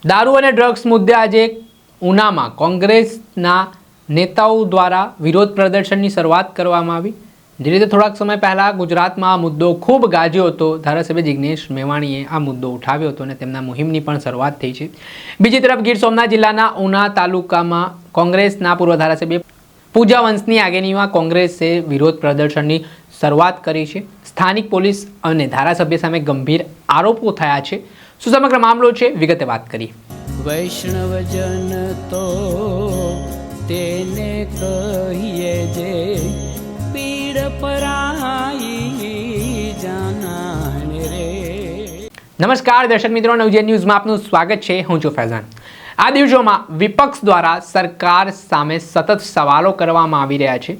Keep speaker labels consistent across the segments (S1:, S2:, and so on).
S1: દારૂ અને ડ્રગ્સ મુદ્દે આજે ઉનામાં કોંગ્રેસના નેતાઓ દ્વારા વિરોધ પ્રદર્શનની શરૂઆત કરવામાં આવી। જે રીતે થોડાક સમય પહેલાં ગુજરાતમાં આ મુદ્દો ખૂબ ગાજ્યો હતો। ધારાસભ્ય જિગ્નેશ મેવાણીએ આ મુદ્દો ઉઠાવ્યો હતો અને તેમના મુહિમની પણ શરૂઆત થઈ છે। બીજી તરફ ગીર સોમનાથ જિલ્લાના ઉના તાલુકામાં કોંગ્રેસના પૂર્વ ધારાસભ્ય પૂજા વંશની આગેવાનીમાં કોંગ્રેસે વિરોધ પ્રદર્શનની શરૂઆત કરી છે। સ્થાનિક પોલીસ અને ધારાસભ્ય સામે ગંભીર આરોપો થયા છે। શું સમગ્ર મામલો છે, વિગતે વાત કરી।
S2: વૈષ્ણવજન તો તેને કહીએ જે પીડ પરાઈ જાનાને રે।
S1: નમસ્કાર દર્શક મિત્રો, નવજીવન ન્યૂઝમાં આપનું સ્વાગત છે। હું છું ફૈઝાન। આ દિવસોમાં વિપક્ષ દ્વારા સરકાર સામે સતત સવાલો કરવામાં આવી રહ્યા છે।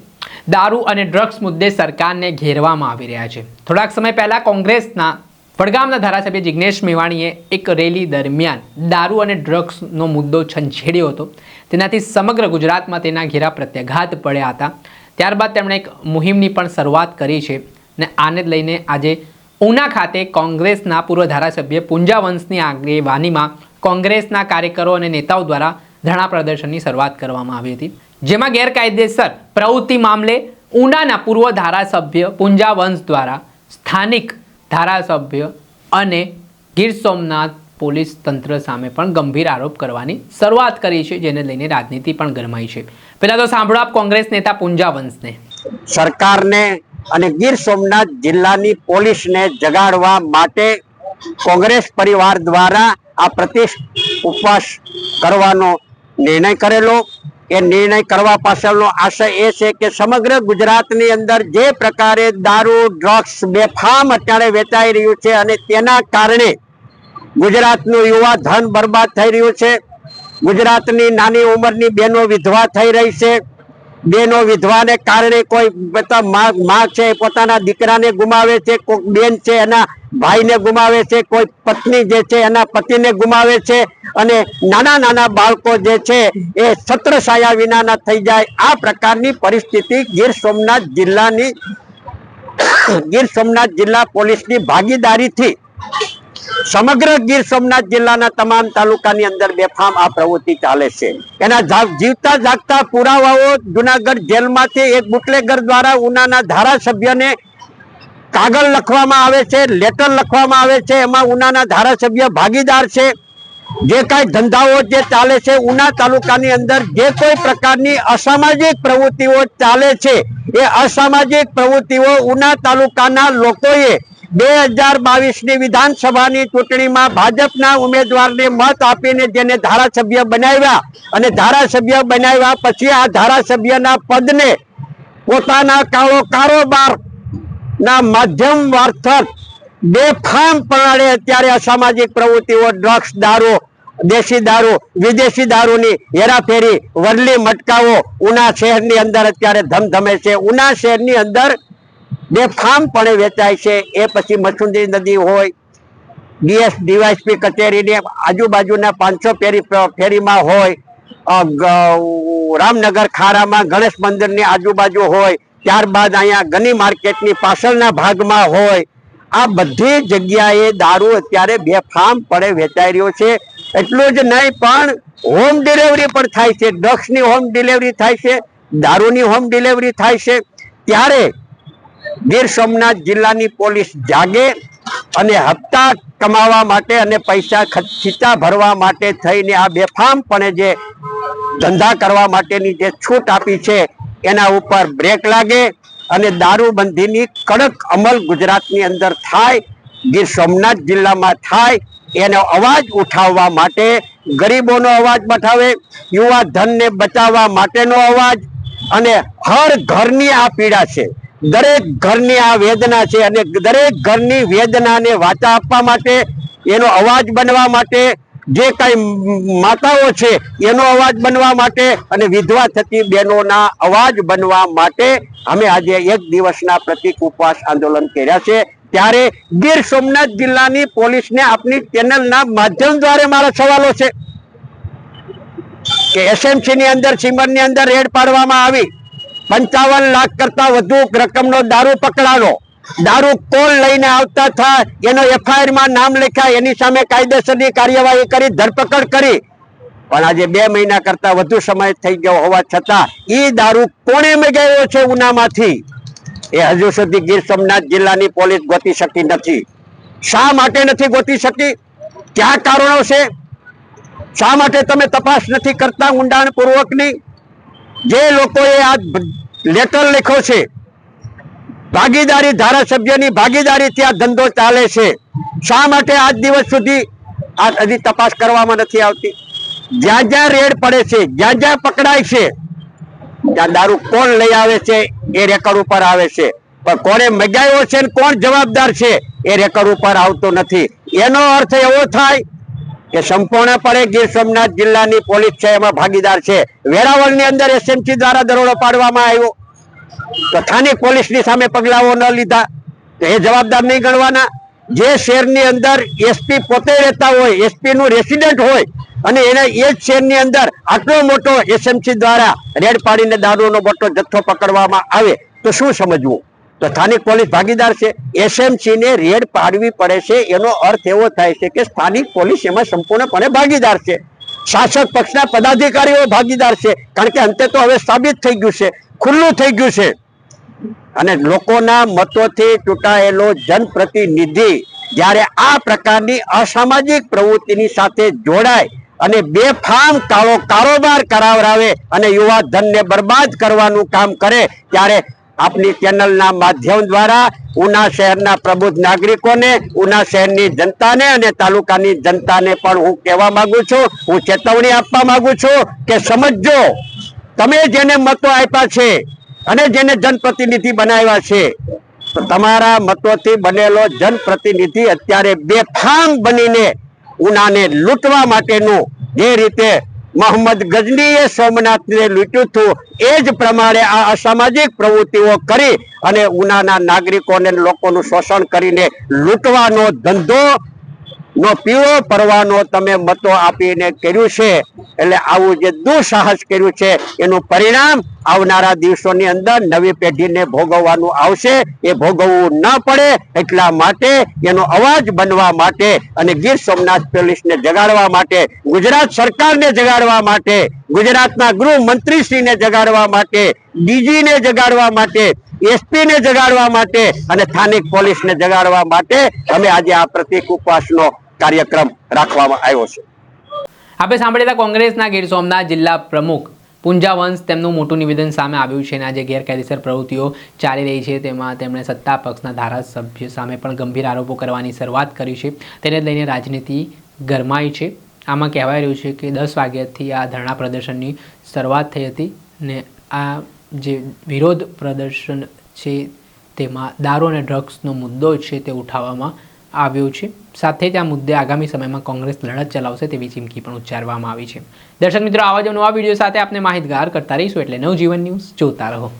S1: દારૂ અને ડ્રગ્સ મુદ્દે સરકારને ઘેરવામાં આવી રહ્યા છે। થોડાક સમય પહેલા કોંગ્રેસના વડગામના ધારાસભ્ય જિગ્નેશ મેવાણીએ એક રેલી દરમિયાન દારૂ અને ડ્રગ્સનો મુદ્દો છંછેડ્યો હતો। તેનાથી સમગ્ર ગુજરાતમાં તેના ઘેરા પ્રત્યાઘાત પડ્યા હતા। ત્યારબાદ તેમણે એક મુહિમની પણ શરૂઆત કરી છે અને આને લઈને આજે ઉના ખાતે કોંગ્રેસના પૂર્વ ધારાસભ્ય પૂંજા વંશની આગેવાનીમાં કોંગ્રેસના કાર્યકરો અને નેતાઓ દ્વારા ધરણા પ્રદર્શનની શરૂઆત કરવામાં આવી હતી। જેમાં ગેરકાયદેસર પ્રવૃત્તિ મામલે ઉનાના પૂર્વ ધારાસભ્ય પૂંજા વંશ દ્વારા સ્થાનિક ધારાસભ્ય અને ગીર સોમનાથ પોલીસ તંત્ર સામે પણ ગંભીર આરોપ કરવાની શરૂઆત કરી છે, જેને લઈને રાજનીતિ પણ ગરમાઈ છે। પહેલા તો સાંભળો આપ કોંગ્રેસ નેતા પૂંજા વંશને।
S3: સરકારને અને ગીર સોમનાથ જિલ્લાની પોલીસને જગાડવા માટે કોંગ્રેસ પરિવાર દ્વારા આ પ્રતિષ્ઠ ઉપવાસ કરવાનો નિર્ણય કરેલો। એ નિર્ણય કરવા પાછળનો આશય એ છે કે સમગ્ર ગુજરાતની અંદર જે પ્રકારે દારૂ ડ્રગ્સ બેફામ અત્યારે વેચાઈ રહ્યું છે અને તેના કારણે ગુજરાતનું યુવા ધન બરબાદ થઈ રહ્યું છે। ગુજરાતની નાની ઉંમરની બહેનો વિધવા થઈ રહી છે। બહેનો વિધવાને કારણે કોઈ માં છે પોતાના દીકરાને ગુમાવે છે, કોઈ બેન છે એના ભાઈને ગુમાવે છે, કોઈ પત્ની જે છે એના પતિને ગુમાવે છે અને નાના નાના બાળકો જે છે એ છત્રછાયા વિનાના થઈ જાય। આ પ્રકારની પરિસ્થિતિ ગીર સોમનાથ જિલ્લા પોલીસની ભાગીદારીથી સમગ્ર ગીર સોમનાથ જિલ્લાના તમામ તાલુકાની અંદર બેફામ આ પ્રવૃત્તિ ચાલે છે। એના જીવતા જાગતા પુરાવાઓ જુનાગઢ જેલમાંથી એક બુટલેગર દ્વારા ઉનાના ધારાસભ્યને કાગળ લખવામાં આવે છે, લેટર લખવામાં આવે છે, એમાં ઉનાના ધારાસભ્ય ભાગીદાર છે। જે કાંઈ ધંધાઓ જે ચાલે છે ઉના તાલુકાની અંદર, જે કોઈ પ્રકારની અસામાજિક પ્રવૃત્તિઓ ચાલે છે એ અસામાજિક પ્રવૃત્તિઓ ઉના તાલુકાના લોકોએ 2022ની વિધાનસભાની ચૂંટણીમાં ભાજપના ઉમેદવારને મત આપીને જેને ધારાસભ્ય બનાવ્યા અને ધારાસભ્ય બનાવ્યા પછી આ ધારાસભ્યના પદને પોતાના કારોબારના માધ્યમ મારફત બેફામપણે અત્યારે અસામાજિક પ્રવૃત્તિઓ, ડ્રગ્સ, દારૂ, દેશી દારૂ, વિદેશી દારૂની હેરાફેરી, વરલી મટકાઓ ઉના શહેરની અંદર અત્યારે ધમધમે છે। ઉના શહેરની અંદર બેફામપણે વેચાય છે। એ પછી મસુંદી નદી હોય, ડીવાયસપી કચેરીની આજુબાજુના 500 ફેરીમાં હોય, રામનગર ખારામાં ગણેશ મંદિરની આજુબાજુ હોય, ત્યારબાદ અહીંયા ગની માર્કેટની પાછળના ભાગમાં હોય, આ બધી જગ્યાએ દારૂ અત્યારે બેફામપણે વેચાઈ રહ્યો છે। એટલું જ નહીં પણ હોમ ડિલિવરી પણ થાય છે, ડ્રગ્સની હોમ ડિલિવરી થાય છે, દારૂની હોમ ડિલિવરી થાય છે। ત્યારે ગીર સોમનાથ જિલ્લાની પોલીસ જાગે અને હપ્તા કમાવા માટે અને પૈસા ખીચા ભરવા માટે થઈને આ બેફામપણે જે ધંધા કરવા માટેની જે છૂટ આપી છે એના ઉપર બ્રેક લાગે અને દારૂબંધીની કડક અમલ ગુજરાતની અંદર થાય, ગીર સોમનાથ જિલ્લામાં થાય। એનો અવાજ ઉઠાવવા માટે ગરીબોનો અવાજ બઠાવે, યુવા ધનને બચાવવા માટેનો અવાજ, અને હર ઘરની આ પીડા છે, દરેક ઘરની આ વેદના છે અને દરેક ઘરની વેદનાને વાચા આપવા માટે, એનો અવાજ બનવા માટે, જે કઈ માતાઓ છે એનો અવાજ બનવા માટે અને વિધવા થતી બહેનોના અવાજ બનવા માટે અમે આજે એક દિવસના પ્રતિક ઉપવાસ આંદોલન કર્યા છે। ત્યારે ગીર સોમનાથ જિલ્લાની પોલીસને આપની ચેનલના માધ્યમ દ્વારા મારા સવાલો છે કે એસએમસી ની અંદર, સિમરની અંદર રેડ પાડવામાં આવી, 55 લાખ કરતા વધુ રકમનો દારૂ પકડાયો, દારૂ કોણ લઈને આવતા થાય એનો એફઆઈઆર માં નામ લખાય, એની સામે કાયદેસરની કાર્યવાહી કરી ધરપકડ કરી. પણ આજે 2 મહિના કરતા વધુ સમય થઈ ગયો હોવા છતાં એ દારૂ કોણે મગાવ્યો છે ઉનામાંથી એ હજુ સુધી ગીર સોમનાથ જિલ્લાની પોલીસ ગોતી શકી નથી. શા માટે નથી ગોતી શકી? ક્યાં કારણો છે? શા માટે તમે તપાસ નથી કરતા ઊંડાણપૂર્વકની? જે લોકોએ આ લેટર લખ્યો છે, ભાગીદારી, ધારાસભ્યની ભાગીદારીથી આ ધંધો ચાલે છે, શા માટે આજ દિવસ સુધી આ હજી તપાસ કરવામાં નથી આવતી? જ્યાં જ્યાં રેડ પડે છે, જ્યાં જ્યાં પકડાય છે, ત્યાં દારૂ કોણ લઈ આવે છે એ રેકોર્ડ ઉપર આવે છે, પણ કોણે મગાવ્યો છે ને કોણ જવાબદાર છે એ રેકોર્ડ ઉપર આવતો નથી. એનો અર્થ એવો થાય કે સંપૂર્ણપણે ગીર સોમનાથ જિલ્લાની પોલીસ છે એમાં ભાગીદાર છે. વેરાવળની અંદર એસએમસી દ્વારા દરોડો પાડવામાં આવ્યો તો સ્થાનિક પોલીસની સામે પગલાઓ ન લીધા તો એ જવાબદાર નહીં ગણવાના? જે શહેરની અંદર એસપી પોતે રહેતા હોય, એસપી નું રેસિડેન્ટ હોય અને એને એ જ શહેરની અંદર આટલો મોટો એસએમસી દ્વારા રેડ પાડીને દારૂનો મોટો જથ્થો પકડવામાં આવે તો શું સમજવું? તો સ્થાનિક પોલીસ ભાગીદાર છે. એસએમસી ને રેડ પાડવી પડે છે એનો અર્થ એવો થાય છે કે સ્થાનિક પોલીસ એમાં સંપૂર્ણપણે ભાગીદાર છે. શાસક પક્ષના પદાધિકારીઓ ભાગીદાર છે, કારણ કે અંતે તો હવે સાબિત થઈ ગયું છે, ખુલ્લું થઈ ગયું છે. અને લોકોના મતોથી ચૂંટાયેલો જનપ્રતિનિધિ જ્યારે આ પ્રકારની અસામાજિક પ્રવૃત્તિની સાથે જોડાય અને બેફામ કાળો કારોબાર કરાવરાવે અને યુવા ધનને બરબાદ કરવાનું કામ કરે ત્યારે આપની ચેનલના માધ્યમ દ્વારા ઉના શહેરના પ્રબુદ્ધ નાગરિકોને, ઉના શહેરની જનતાને અને તાલુકાની જનતાને પણ હું કહેવા માંગુ છું, હું ચેતવણી આપવા માંગુ છું કે સમજો, તમે જેને મતો આપ્યા છે અને જેને જનપ્રતિનિધિ બનાવ્યા છે, તો તમારા મતોથી બનેલો જનપ્રતિનિધિ અત્યારે બેફામ બનીને ઉનાને લૂંટવા માટેનું જે રીતે મોહમ્મદ ગજનીએ સોમનાથને લૂંટ્યું હતું એ જ પ્રમાણે આ અસામાજિક પ્રવૃત્તિઓ કરી અને ઉનાના નાગરિકોને, લોકોનું શોષણ કરીને લૂંટવાનો ધંધો નો પીળો પરવાનો તમે મતો આપીને કર્યું છે. એટલે આવું જે દુઃસાહસ કર્યું છે એનું પરિણામ આવનારા દિવસોની અંદર નવી પેઢીને ભોગવવાનું આવશે. એ ભોગવવું ન પડે એટલા માટે એનો અવાજ બનવા માટે અને ગીર સોમનાથ પોલીસને જગાડવા માટે, ગુજરાત સરકારને જગાડવા માટે, ગુજરાતના ગૃહમંત્રીશ્રીને જગાડવા માટે, ડીજીને જગાડવા માટે, એસપીને જગાડવા માટે અને સ્થાનિક પોલીસને જગાડવા માટે અમે આજે આ પ્રતિક ઉપવાસનો કાર્યક્રમ રાખવામાં આવ્યો છે.
S1: આપણે સાંભળેલા કોંગ્રેસના ગીર સોમનાથ જિલ્લા પ્રમુખ પુંજાવંશ, તેમનું મોટું નિવેદન સામે આવ્યું છે અને આ જે ગેરકાયદેસર પ્રવૃત્તિઓ ચાલી રહી છે તેમાં તેમણે સત્તા પક્ષના ધારાસભ્ય સામે પણ ગંભીર આરોપો કરવાની શરૂઆત કરી છે. તેને લઈને રાજનીતિ ગરમાઈ છે. આમાં કહેવાય રહ્યું છે કે 10 વાગ્યાથી આ ધરણા પ્રદર્શનની શરૂઆત થઈ હતી ને આ જે વિરોધ પ્રદર્શન છે તેમાં દારૂ અને ડ્રગ્સનો મુદ્દો છે તે ઉઠાવવામાં આવ્યો છે. સાથે જ આ મુદ્દે આગામી સમયમાં કોંગ્રેસ લડત ચલાવશે તેવી ચીમકી પણ ઉચ્ચારવામાં આવી છે. દર્શક મિત્રો, આવા જ નવા વિડીયો સાથે આપને માહિતગાર કરતા રહીશું, એટલે નવજીવન ન્યૂઝ જોતા રહો.